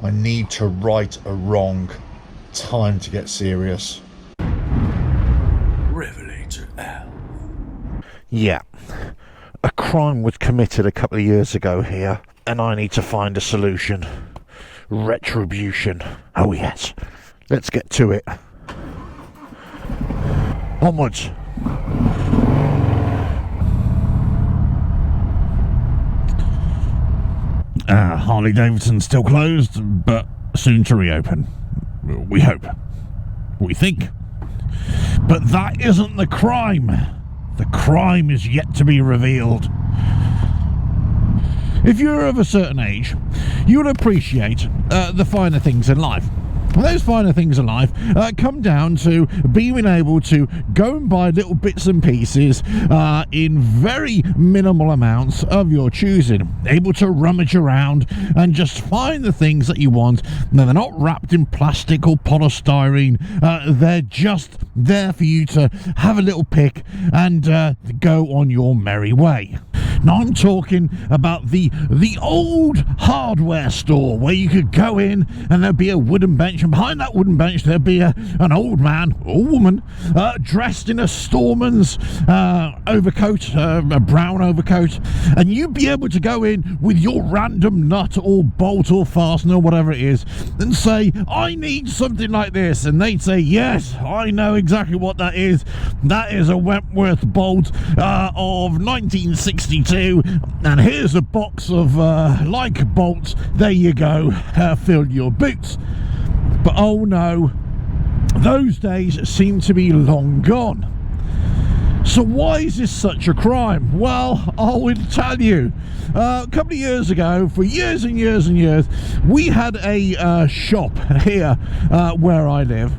I need to right a wrong. Time to get serious. RevelatorAlf. Yeah, a crime was committed a couple of years ago here, and I need to find a solution. Retribution. Oh yes, let's get to it. Onwards. Harley Davidson still closed, but soon to reopen. We hope. We think. But that isn't the crime. The crime is yet to be revealed. If you're of a certain age, you'll appreciate the finer things in life. And those finer things in life come down to being able to go and buy little bits and pieces in very minimal amounts of your choosing. Able to rummage around and just find the things that you want. Now, they're not wrapped in plastic or polystyrene. They're just there for you to have a little pick and go on your merry way. Now, I'm talking about the old hardware store where you could go in and there'd be a wooden bench, and behind that wooden bench there'd be an old man or woman dressed in a storeman's overcoat, a brown overcoat, and you'd be able to go in with your random nut or bolt or fastener or whatever it is and say, I need something like this, and they'd say, yes, I know exactly what that is. That is a Whitworth bolt of 1962. And here's a box of like bolts. There you go. Fill your boots. But oh no, those days seem to be long gone. So why is this such a crime? Well, I will tell you. A couple of years ago, for years and years and years, we had a shop here where I live.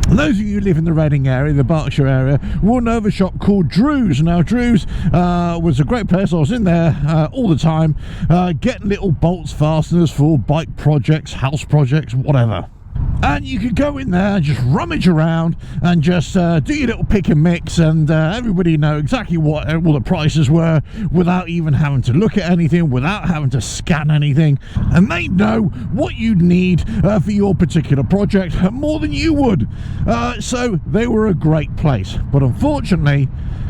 And those of you who live in the Reading area, the Berkshire area, will know of a shop called Drew's. Now, Drew's was a great place. I was in there all the time, getting little bolts, fasteners for bike projects, house projects, whatever. And you could go in there and just rummage around and just do your little pick and mix, and everybody know exactly what all the prices were without even having to look at anything, without having to scan anything, and they know what you'd need for your particular project more than you would. So they were a great place, but unfortunately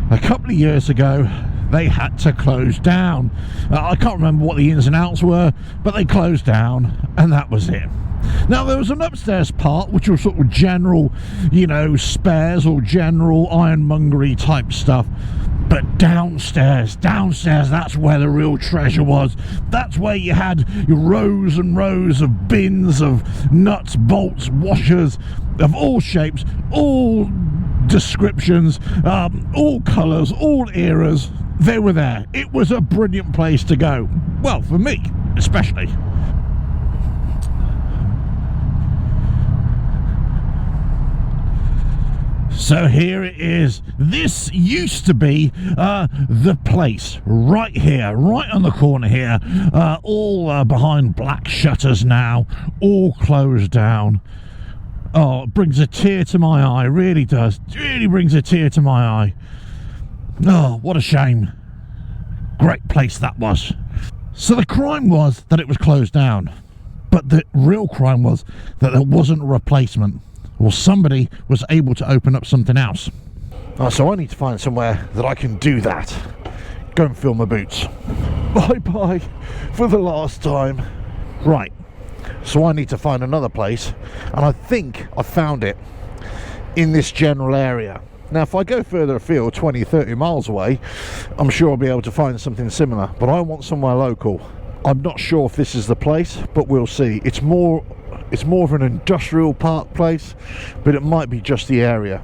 a couple of years ago they had to close down. I can't remember what the ins and outs were, but they closed down and that was it. Now, there was an upstairs part which was sort of general, you know, spares or general ironmongery type stuff. But downstairs, that's where the real treasure was. That's where you had your rows and rows of bins of nuts, bolts, washers of all shapes, all descriptions, all colours, all eras. They were there. It was a brilliant place to go. Well, for me, especially. So here it is. This used to be the place right here, right on the corner here, all behind black shutters now, all closed down. Oh, it brings a tear to my eye, really does. It really brings a tear to my eye. Oh, what a shame. Great place that was. So the crime was that it was closed down, but the real crime was that there wasn't a replacement. Well, somebody was able to open up something else. So I need to find somewhere that I can do that. Go and fill my boots. Bye-bye for the last time. Right, so I need to find another place, and I think I found it in this general area. Now, if I go further afield, 20, 30 miles away, I'm sure I'll be able to find something similar, but I want somewhere local. I'm not sure if this is the place, but we'll see. It's more of an industrial park place, but it might be just the area.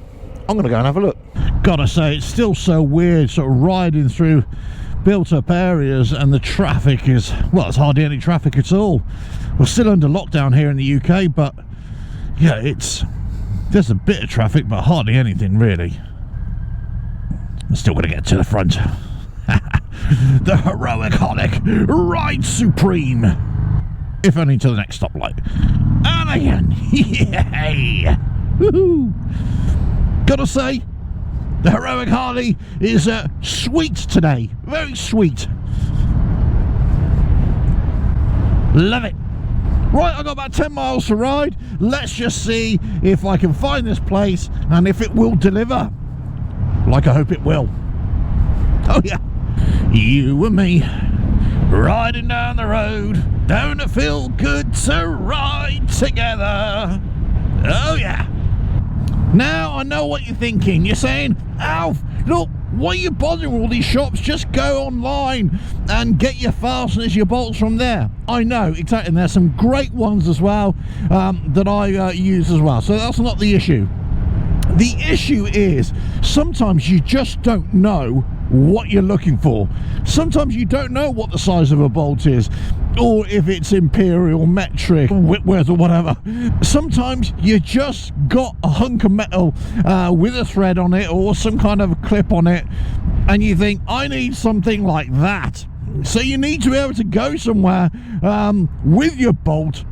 I'm going to go and have a look. Gotta say, it's still so weird sort of riding through built up areas, and the traffic is, well, it's hardly any traffic at all. We're still under lockdown here in the UK, but yeah, there's a bit of traffic, but hardly anything really. I'm still going to get to the front. The heroic Holic rides supreme. If only to the next stoplight. And again. Yay! Woohoo! Gotta say, the heroic Harley is sweet today. Very sweet. Love it. Right, I've got about 10 miles to ride. Let's just see if I can find this place and if it will deliver. Like I hope it will. Oh yeah. You and me, riding down the road. Don't it feel good to ride together? Oh yeah. Now I know what you're thinking. You're saying, Alf, look, why are you bothering with all these shops? Just go online and get your fasteners, your bolts from there. I know, exactly. And there's some great ones as well that I use as well. So that's not the issue. The issue is sometimes you just don't know what you're looking for. Sometimes you don't know what the size of a bolt is, or if it's Imperial, metric, Whitworth or whatever. Sometimes you just got a hunk of metal with a thread on it or some kind of clip on it, and you think, I need something like that. So you need to be able to go somewhere with your bolt,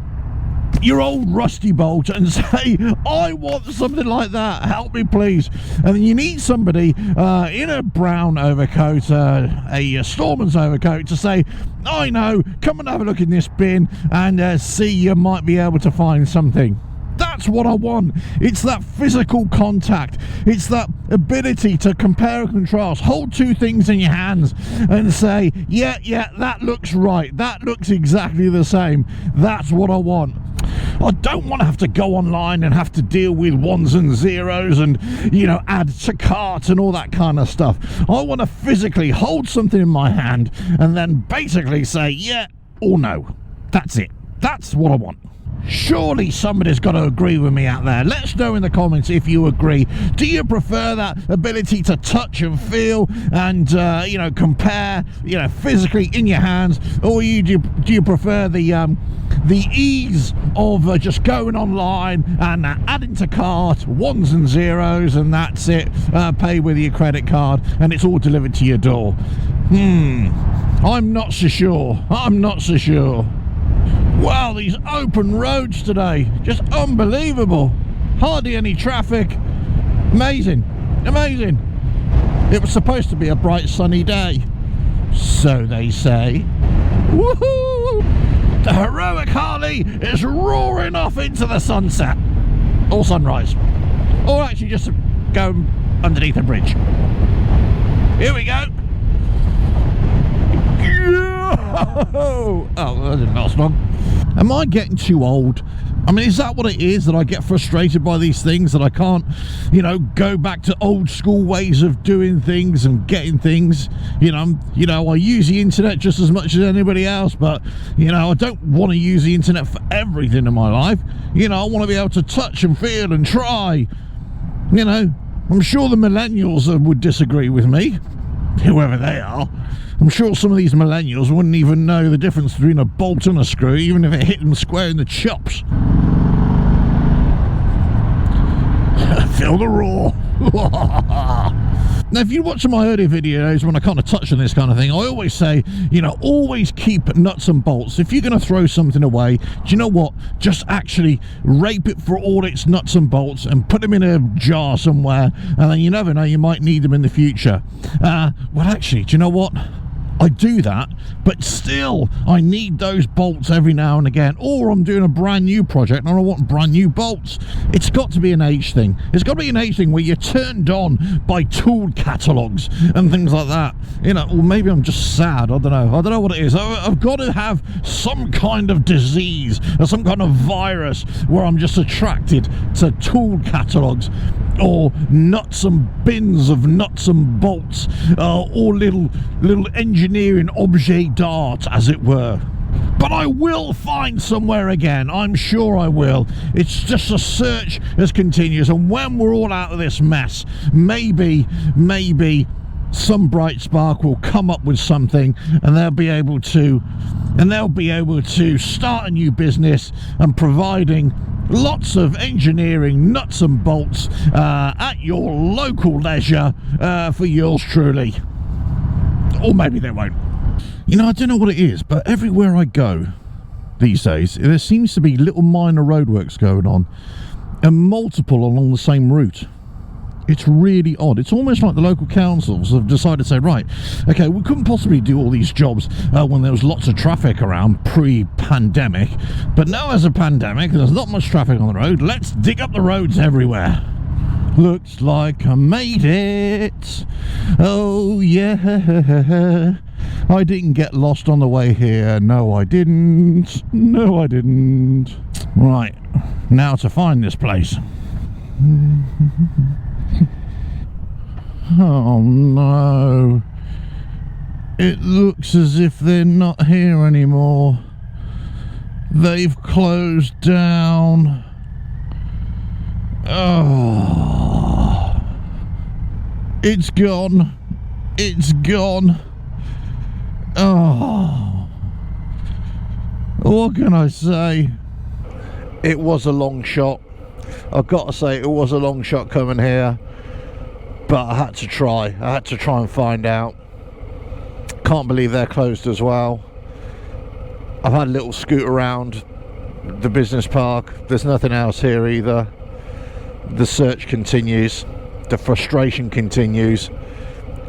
your old rusty bolt, and say, I want something like that, help me please. And then you need somebody in a brown overcoat, a storeman's overcoat, to say, I know, come and have a look in this bin and see, you might be able to find something. That's what I want. It's that physical contact. It's that ability to compare and contrast. Hold two things in your hands and say, yeah, that looks right. That looks exactly the same. That's what I want. I don't want to have to go online and have to deal with ones and zeros and, you know, add to cart and all that kind of stuff. I want to physically hold something in my hand and then basically say, yeah or no. That's it. That's what I want. Surely somebody's got to agree with me out there. Let us know in the comments if you agree. Do you prefer that ability to touch and feel and you know, compare, you know, physically in your hands, or do you prefer the ease of just going online and adding to cart, ones and zeros, and that's it, pay with your credit card and it's all delivered to your door? I'm not so sure. I'm not so sure. Wow, these open roads today, just unbelievable. Hardly any traffic. Amazing, amazing. It was supposed to be a bright sunny day, so they say. Woohoo! The heroic Harley is roaring off into the sunset, or sunrise, or actually just go underneath a bridge. Here we go. Oh, that didn't last long. Am I getting too old? I mean, is that what it is, that I get frustrated by these things, that I can't, you know, go back to old school ways of doing things and getting things? You know, I use the internet just as much as anybody else, but, you know, I don't want to use the internet for everything in my life. You know, I want to be able to touch and feel and try. You know, I'm sure the millennials would disagree with me, whoever they are. I'm sure some of these millennials wouldn't even know the difference between a bolt and a screw, even if it hit them square in the chops. Feel the roar. Now, if you watch my earlier videos when I kind of touch on this kind of thing, I always say, you know, always keep nuts and bolts. If you're going to throw something away, do you know what? Just actually rape it for all its nuts and bolts and put them in a jar somewhere, and then you never know, you might need them in the future. Well, actually, do you know what? I do that, but still I need those bolts every now and again, or I'm doing a brand new project and I want brand new bolts. It's got to be an age thing. It's got to be an age thing where you're turned on by tool catalogues and things like that, you know. Or maybe I'm just sad, I don't know what it is. I've got to have some kind of disease or some kind of virus where I'm just attracted to tool catalogues or nuts and bins of nuts and bolts, or little engineering objet d'art, as it were. But I will find somewhere again, I'm sure I will. It's just a search that continues, and when we're all out of this mess, maybe some bright spark will come up with something, and they'll be able to start a new business and providing lots of engineering nuts and bolts at your local leisure for yours truly. Or maybe they won't. You know, I don't know what it is, but everywhere I go these days, there seems to be little minor roadworks going on, and multiple along the same route. It's really odd. It's almost like the local councils have decided to say, right, okay, we couldn't possibly do all these jobs when there was lots of traffic around pre-pandemic, but now as a pandemic, there's not much traffic on the road. Let's dig up the roads everywhere. Looks like I made it. Oh yeah. I didn't get lost on the way here. No, I didn't. No, I didn't. Right, now to find this place. Oh no. It looks as if they're not here anymore. They've closed down. Oh. It's gone. It's gone. Oh. What can I say? It was a long shot. I've got to say, it was a long shot coming here. But I had to try. I had to try and find out. Can't believe they're closed as well. I've had a little scoot around the business park. There's nothing else here either. The search continues. The frustration continues.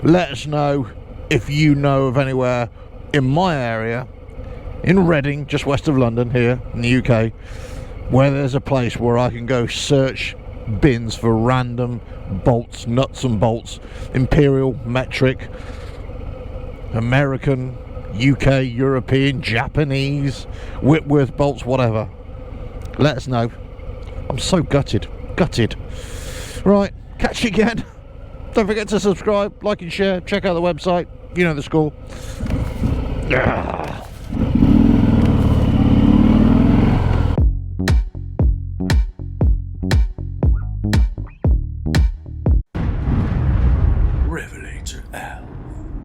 Let us know if you know of anywhere in my area, in Reading, just west of London here in the UK, where there's a place where I can go search bins for random bolts, nuts and bolts, Imperial, metric, American, UK, European, Japanese, Whitworth bolts, whatever. Let us know. I'm so gutted. Right, catch you again. Don't forget to subscribe, like and share, check out the website, you know the score.